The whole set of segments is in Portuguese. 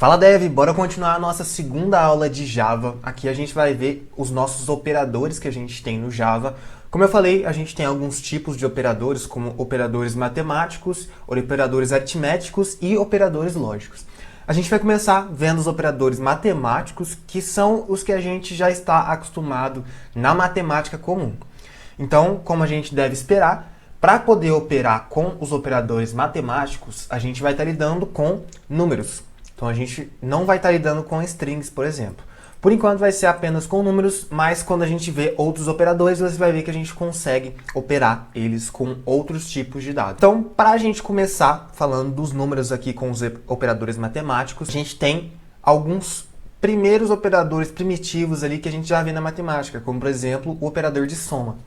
Fala Dev, bora continuar a nossa segunda aula de Java. Aqui a gente vai ver os nossos operadores que a gente tem no Java. Como eu falei, a gente tem alguns tipos de operadores, como operadores matemáticos, operadores aritméticos e operadores lógicos. A gente vai começar vendo os operadores matemáticos, que são os que a gente já está acostumado na matemática comum. Então, como a gente deve esperar, para poder operar com os operadores matemáticos, a gente vai estar lidando com números. Então a gente não vai estar lidando com strings, por exemplo. Por enquanto vai ser apenas com números, mas quando a gente vê outros operadores, você vai ver que a gente consegue operar eles com outros tipos de dados. Então, para a gente começar falando dos números aqui com os operadores matemáticos, a gente tem alguns primeiros operadores primitivos ali que a gente já vê na matemática, como por exemplo o operador de soma.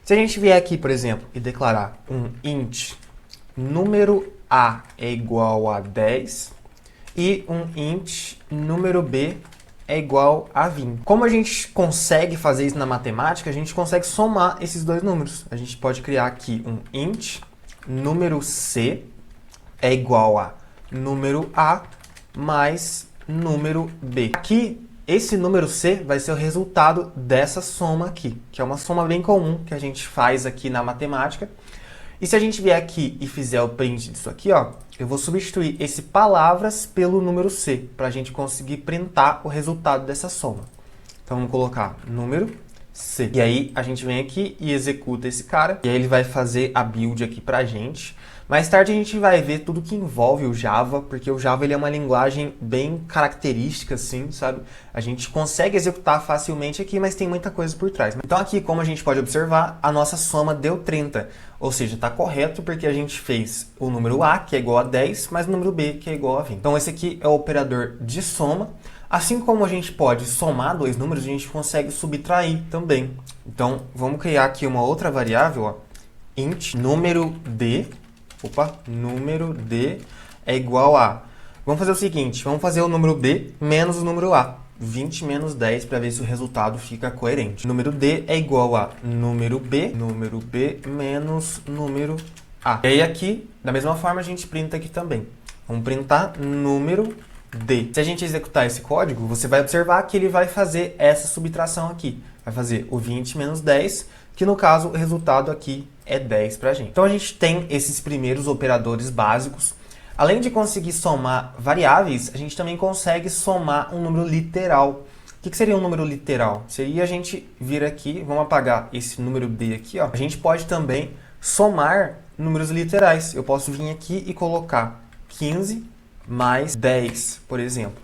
Se a gente vier aqui, por exemplo, e declarar um int número A é igual a 10, e um int número b é igual a 20. Como a gente consegue fazer isso na matemática, a gente consegue somar esses dois números. A gente pode criar aqui um int número c é igual a número a mais número b. Aqui, esse número c vai ser o resultado dessa soma aqui, que é uma soma bem comum que a gente faz aqui na matemática. E se a gente vier aqui e fizer o print disso aqui, ó, eu vou substituir esse palavras pelo número c, para a gente conseguir printar o resultado dessa soma. Então, vamos colocar número c. E aí, a gente vem aqui e executa esse cara, e aí ele vai fazer a build aqui para a gente. Mais tarde a gente vai ver tudo que envolve o Java, porque o Java ele é uma linguagem bem característica, assim, sabe? A gente consegue executar facilmente aqui, mas tem muita coisa por trás. Então aqui, como a gente pode observar, a nossa soma deu 30. Ou seja, está correto porque a gente fez o número A, que é igual a 10, mais o número B, que é igual a 20. Então esse aqui é o operador de soma. Assim como a gente pode somar dois números, a gente consegue subtrair também. Então vamos criar aqui uma outra variável, ó, int número D. Número D é igual a... Vamos fazer o seguinte, vamos fazer o número D menos o número A. 20 menos 10 para ver se o resultado fica coerente. Número D é igual a número B menos número A. E aí aqui, da mesma forma, a gente printa aqui também. Vamos printar número D. Se a gente executar esse código, você vai observar que ele vai fazer essa subtração aqui. Vai fazer o 20 menos 10, que no caso o resultado aqui é 10 para a gente. Então a gente tem esses primeiros operadores básicos. Além de conseguir somar variáveis, a gente também consegue somar um número literal. O que seria um número literal? Seria a gente vir aqui, vamos apagar esse número D aqui, ó. A gente pode também somar números literais. Eu posso vir aqui e colocar 15 mais 10, por exemplo.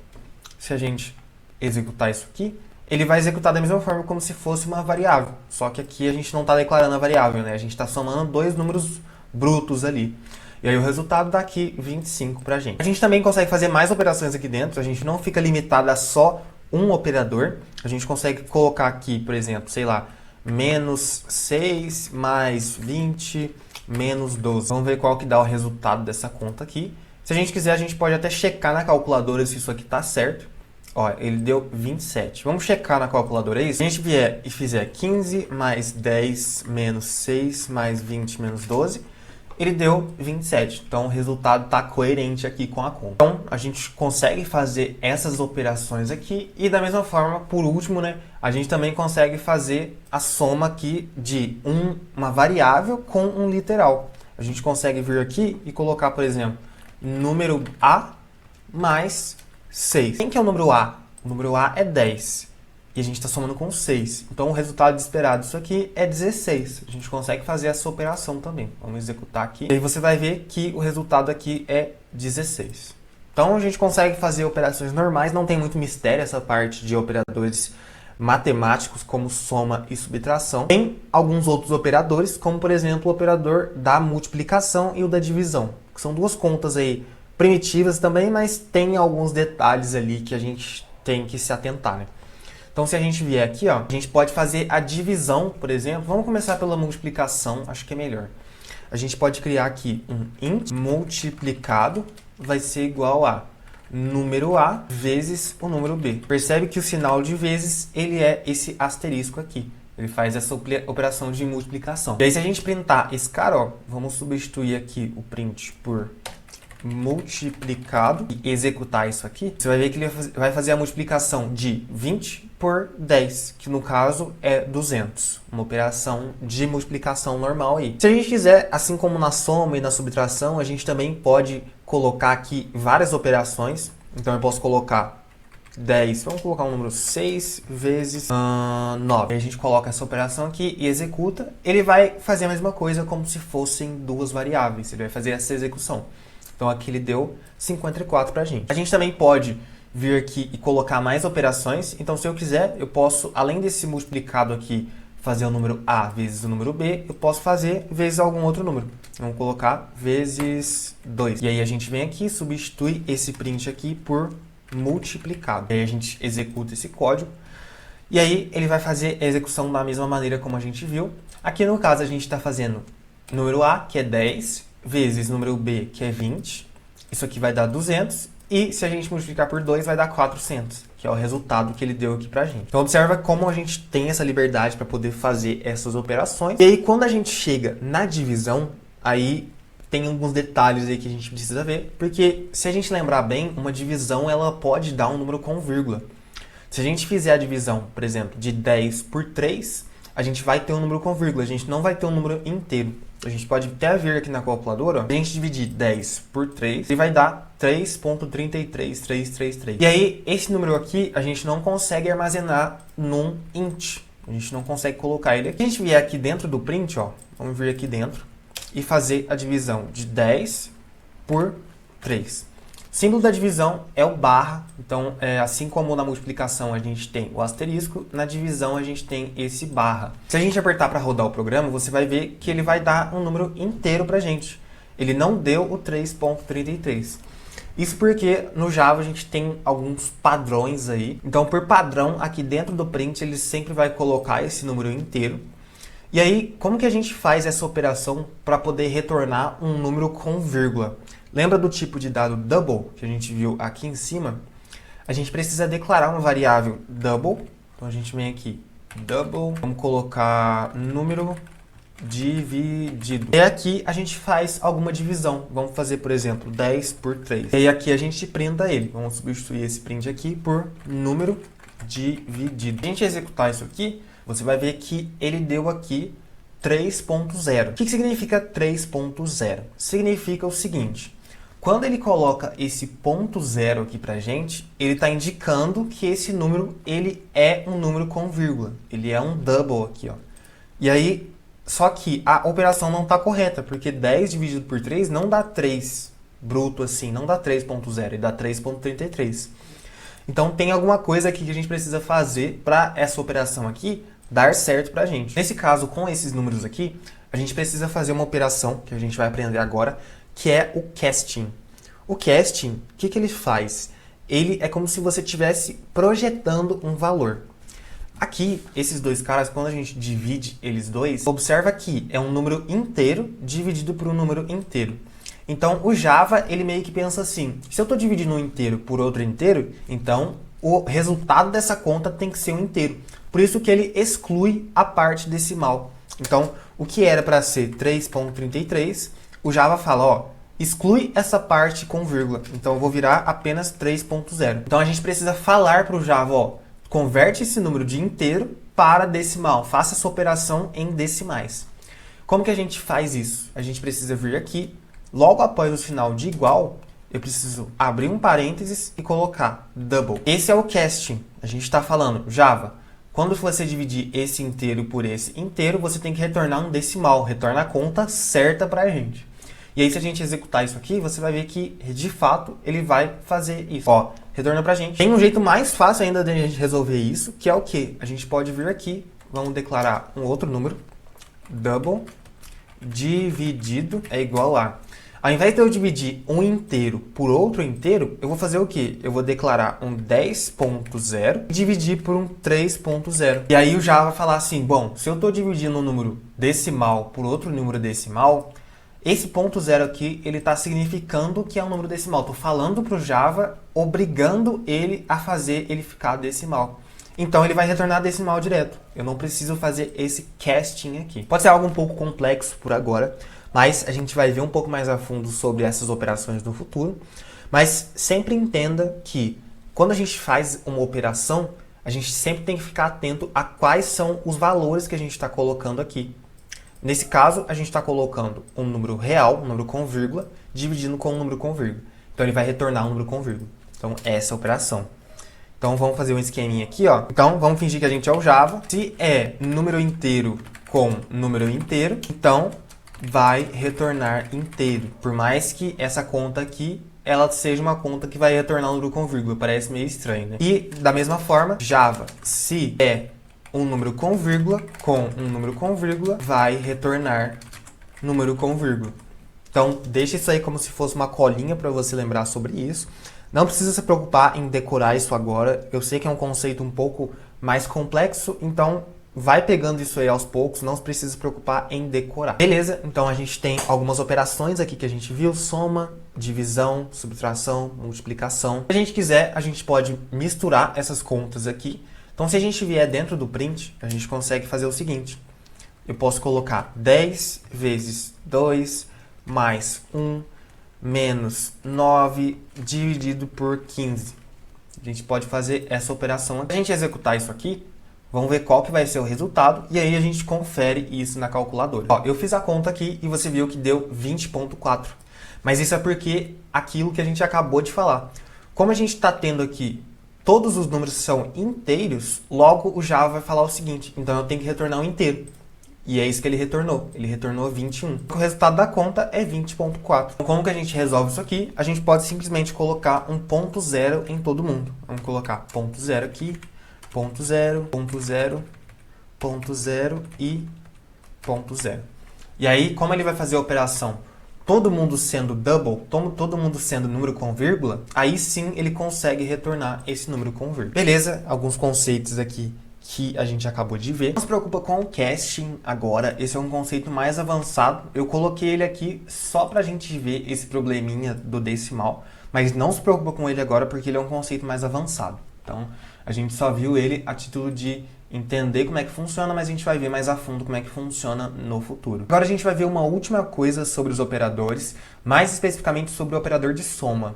Se a gente executar isso aqui, ele vai executar da mesma forma como se fosse uma variável. Só que aqui a gente não está declarando a variável, né? A gente está somando dois números brutos ali. E aí o resultado dá aqui 25 para a gente. A gente também consegue fazer mais operações aqui dentro. A gente não fica limitado a só um operador. A gente consegue colocar aqui, por exemplo, sei lá, menos 6 mais 20 menos 12. Vamos ver qual que dá o resultado dessa conta aqui. Se a gente quiser, a gente pode até checar na calculadora se isso aqui está certo. Ó, ele deu 27. Vamos checar na calculadora isso? Se a gente vier e fizer 15 mais 10 menos 6 mais 20 menos 12, ele deu 27. Então, o resultado está coerente aqui com a conta. Então, a gente consegue fazer essas operações aqui. E da mesma forma, por último, né, a gente também consegue fazer a soma aqui de uma variável com um literal. A gente consegue vir aqui e colocar, por exemplo, número A mais 6. Quem que é o número A? O número A é 10. E a gente está somando com 6. Então, o resultado esperado disso aqui é 16. A gente consegue fazer essa operação também. Vamos executar aqui. E aí você vai ver que o resultado aqui é 16. Então, a gente consegue fazer operações normais. Não tem muito mistério essa parte de operadores matemáticos, como soma e subtração. Tem alguns outros operadores, como, por exemplo, o operador da multiplicação e o da divisão. Que são duas contas aí primitivas também, mas tem alguns detalhes ali que a gente tem que se atentar, né? Então, se a gente vier aqui, ó, a gente pode fazer a divisão, por exemplo. Vamos começar pela multiplicação, acho que é melhor. A gente pode criar aqui um int multiplicado vai ser igual a número A vezes o número B. Percebe que o sinal de vezes, ele é esse asterisco aqui. Ele faz essa operação de multiplicação. E aí, se a gente printar esse cara, ó, vamos substituir aqui o print por multiplicado e executar isso aqui, você vai ver que ele vai fazer a multiplicação de 20 por 10, que no caso é 200. Uma operação de multiplicação normal aí. Se a gente quiser, assim como na soma e na subtração, a gente também pode colocar aqui várias operações. Então eu posso colocar 10, vamos colocar um número 6 vezes 9. Aí a gente coloca essa operação aqui e executa. Ele vai fazer a mesma coisa como se fossem duas variáveis. Ele vai fazer essa execução. Então aqui ele deu 54 pra gente. A gente também pode vir aqui e colocar mais operações. Então se eu quiser, eu posso, além desse multiplicado aqui, fazer o número A vezes o número B, eu posso fazer vezes algum outro número. Vamos colocar vezes 2. E aí a gente vem aqui e substitui esse print aqui por multiplicado. E aí a gente executa esse código. E aí ele vai fazer a execução da mesma maneira como a gente viu. Aqui no caso a gente está fazendo número A, que é 10, vezes número B, que é 20. Isso aqui vai dar 200. E se a gente multiplicar por 2, vai dar 400, que é o resultado que ele deu aqui pra gente. Então observa como a gente tem essa liberdade para poder fazer essas operações. E aí quando a gente chega na divisão, aí tem alguns detalhes aí que a gente precisa ver, porque se a gente lembrar bem, uma divisão ela pode dar um número com vírgula. Se a gente fizer a divisão, por exemplo, de 10 por 3, a gente vai ter um número com vírgula, a gente não vai ter um número inteiro. A gente pode até ver aqui na calculadora, ó, a gente dividir 10 por 3, ele vai dar 3.33333. E aí, esse número aqui, a gente não consegue armazenar num int. A gente não consegue colocar ele aqui. Se a gente vier aqui dentro do print, ó, vamos vir aqui dentro e fazer a divisão de 10 por 3. O símbolo da divisão é o barra, então assim como na multiplicação a gente tem o asterisco, na divisão a gente tem esse barra. Se a gente apertar para rodar o programa, você vai ver que ele vai dar um número inteiro para a gente. Ele não deu o 3.33. Isso porque no Java a gente tem alguns padrões aí. Então por padrão, aqui dentro do print ele sempre vai colocar esse número inteiro. E aí, como que a gente faz essa operação para poder retornar um número com vírgula? Lembra do tipo de dado double que a gente viu aqui em cima? A gente precisa declarar uma variável double. Então a gente vem aqui, double, vamos colocar número dividido. E aqui a gente faz alguma divisão. Vamos fazer, por exemplo, 10 por 3. E aqui a gente printa ele. Vamos substituir esse print aqui por número dividido. Se a gente executar isso aqui, você vai ver que ele deu aqui 3.0. O que significa 3.0? Significa o seguinte: quando ele coloca esse ponto zero aqui pra gente, ele está indicando que esse número ele é um número com vírgula. Ele é um double aqui, ó. E aí, só que a operação não está correta, porque 10 dividido por 3 não dá 3 bruto assim, não dá 3.0, ele dá 3.33. Então tem alguma coisa aqui que a gente precisa fazer para essa operação aqui dar certo pra gente. Nesse caso, com esses números aqui, a gente precisa fazer uma operação que a gente vai aprender agora, que é o casting. O casting, o que ele faz? Ele é como se você estivesse projetando um valor. Aqui, esses dois caras, quando a gente divide eles dois, observa que é um número inteiro dividido por um número inteiro. Então, o Java, ele meio que pensa assim: se eu estou dividindo um inteiro por outro inteiro, então o resultado dessa conta tem que ser um inteiro. Por isso que ele exclui a parte decimal. Então, o que era para ser 3.33, o Java fala, ó, exclui essa parte com vírgula. Então, eu vou virar apenas 3.0. Então, a gente precisa falar para o Java, ó, converte esse número de inteiro para decimal. Faça essa operação em decimais. Como que a gente faz isso? A gente precisa vir aqui, logo após o sinal de igual, eu preciso abrir um parênteses e colocar double. Esse é o casting. A gente está falando, Java, quando você dividir esse inteiro por esse inteiro, você tem que retornar um decimal. Retorna a conta certa para a gente. E aí, se a gente executar isso aqui, você vai ver que, de fato, ele vai fazer isso. Ó, retorna pra gente. Tem um jeito mais fácil ainda de a gente resolver isso, que é o quê? A gente pode vir aqui, vamos declarar um outro número, double, dividido é igual a... Ao invés de eu dividir um inteiro por outro inteiro, eu vou fazer o quê? Eu vou declarar um 10.0 e dividir por um 3.0. E aí o Java vai falar assim, bom, se eu estou dividindo um número decimal por outro número decimal, esse ponto zero aqui, ele está significando que é um número decimal. Estou falando para o Java, obrigando ele a fazer ele ficar decimal. Então ele vai retornar decimal direto. Eu não preciso fazer esse casting aqui. Pode ser algo um pouco complexo por agora, mas a gente vai ver um pouco mais a fundo sobre essas operações no futuro. Mas sempre entenda que quando a gente faz uma operação, a gente sempre tem que ficar atento a quais são os valores que a gente está colocando aqui. Nesse caso, a gente está colocando um número real, um número com vírgula, dividindo com um número com vírgula. Então ele vai retornar um número com vírgula. Então essa é a operação. Então vamos fazer um esqueminha aqui, ó. Então vamos fingir que a gente é o Java. Se é número inteiro com número inteiro, então vai retornar inteiro. Por mais que essa conta aqui, ela seja uma conta que vai retornar um número com vírgula. Parece meio estranho, né? E da mesma forma, Java, se é um número com um número com vírgula, vai retornar número com vírgula. Então deixa isso aí como se fosse uma colinha para você lembrar sobre isso. Não precisa se preocupar em decorar isso agora. Eu sei que é um conceito um pouco mais complexo, então vai pegando isso aí aos poucos, não precisa se preocupar em decorar. Beleza, então a gente tem algumas operações aqui que a gente viu, soma, divisão, subtração, multiplicação. Se a gente quiser, a gente pode misturar essas contas aqui. Então se a gente vier dentro do print, a gente consegue fazer o seguinte. Eu posso colocar 10 vezes 2 mais 1 menos 9 dividido por 15. A gente pode fazer essa operação. Se a gente executar isso aqui, vamos ver qual que vai ser o resultado e aí a gente confere isso na calculadora. Ó, eu fiz a conta aqui e você viu que deu 20,4. Mas isso é porque aquilo que a gente acabou de falar. Como a gente está tendo aqui todos os números são inteiros, logo o Java vai falar o seguinte, então eu tenho que retornar um inteiro. E é isso que ele retornou 21. O resultado da conta é 20,4. Então, como que a gente resolve isso aqui? A gente pode simplesmente colocar um ponto zero em todo mundo. Vamos colocar ponto zero aqui, ponto zero, ponto zero, ponto zero e ponto zero. E aí, como ele vai fazer a operação todo mundo sendo double, todo mundo sendo número com vírgula, aí sim ele consegue retornar esse número com vírgula. Beleza, alguns conceitos aqui que a gente acabou de ver. Não se preocupa com o casting agora, esse é um conceito mais avançado. Eu coloquei ele aqui só pra gente ver esse probleminha do decimal, mas não se preocupa com ele agora porque ele é um conceito mais avançado. Então, a gente só viu ele a título de entender como é que funciona, mas a gente vai ver mais a fundo como é que funciona no futuro. Agora a gente vai ver uma última coisa sobre os operadores, mais especificamente sobre o operador de soma.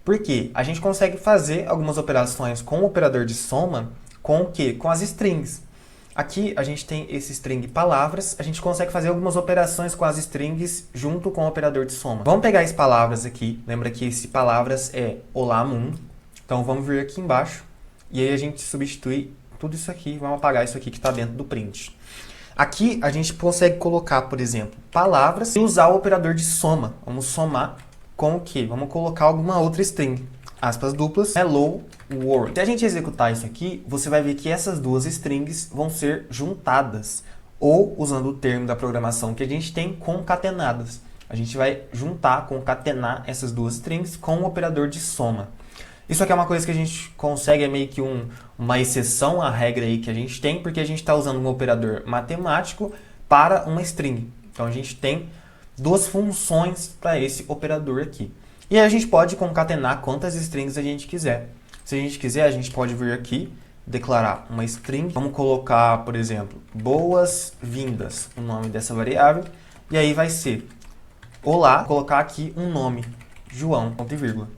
Por quê? A gente consegue fazer algumas operações com o operador de soma com o quê? Com as strings. Aqui a gente tem esse string palavras, a gente consegue fazer algumas operações com as strings junto com o operador de soma. Vamos pegar esse palavras aqui, lembra que esse palavras é olá mundo, então vamos vir aqui embaixo e aí a gente substitui tudo isso aqui, vamos apagar isso aqui que está dentro do print. Aqui a gente consegue colocar, por exemplo, palavras e usar o operador de soma. Vamos somar com o quê? Vamos colocar alguma outra string. Aspas duplas, hello world. Se a gente executar isso aqui, você vai ver que essas duas strings vão ser juntadas, ou, usando o termo da programação que a gente tem, concatenadas. A gente vai juntar, concatenar essas duas strings com o operador de soma. Isso aqui é uma coisa que a gente consegue, é meio que uma exceção à regra aí que a gente tem, porque a gente está usando um operador matemático para uma string. Então a gente tem duas funções para esse operador aqui. E aí a gente pode concatenar quantas strings a gente quiser. Se a gente quiser, a gente pode vir aqui, declarar uma string. Vamos colocar, por exemplo, boas-vindas, o nome dessa variável. E aí vai ser olá, colocar aqui um nome, João, ponto e vírgula.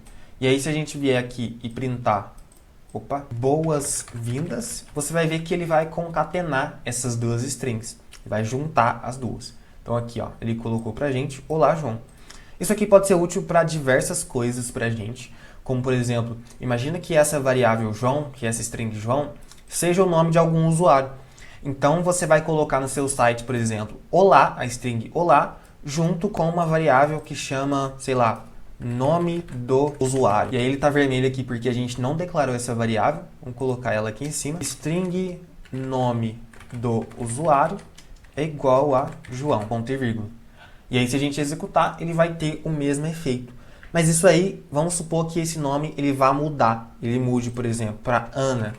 E aí se a gente vier aqui e printar, boas-vindas, você vai ver que ele vai concatenar essas duas strings. Vai juntar as duas. Então aqui, ó, ele colocou pra gente, olá, João. Isso aqui pode ser útil para diversas coisas para a gente, como por exemplo, imagina que essa variável João, que essa string João, seja o nome de algum usuário. Então você vai colocar no seu site, por exemplo, olá, a string olá, junto com uma variável que chama, sei lá, nome do usuário. E aí ele está vermelho aqui porque a gente não declarou essa variável, vamos colocar ela aqui em cima. String nome do usuário é igual a João, ponto e vírgula. E aí se a gente executar, ele vai ter o mesmo efeito. Mas isso aí, vamos supor que esse nome ele vá mudar. Ele mude, por exemplo, para Ana.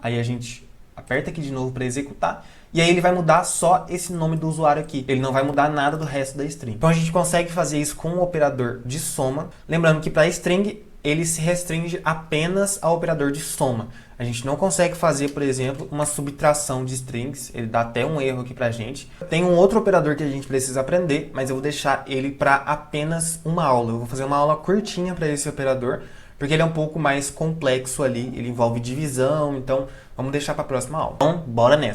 Aí a gente aperta aqui de novo para executar. E aí ele vai mudar só esse nome do usuário aqui. Ele não vai mudar nada do resto da string. Então a gente consegue fazer isso com o operador de soma. Lembrando que para string, ele se restringe apenas ao operador de soma. A gente não consegue fazer, por exemplo, uma subtração de strings, ele dá até um erro aqui pra gente. Tem um outro operador que a gente precisa aprender, mas eu vou deixar ele para apenas uma aula. Eu vou fazer uma aula curtinha para esse operador, porque ele é um pouco mais complexo ali, ele envolve divisão, então vamos deixar para a próxima aula. Então, bora nessa!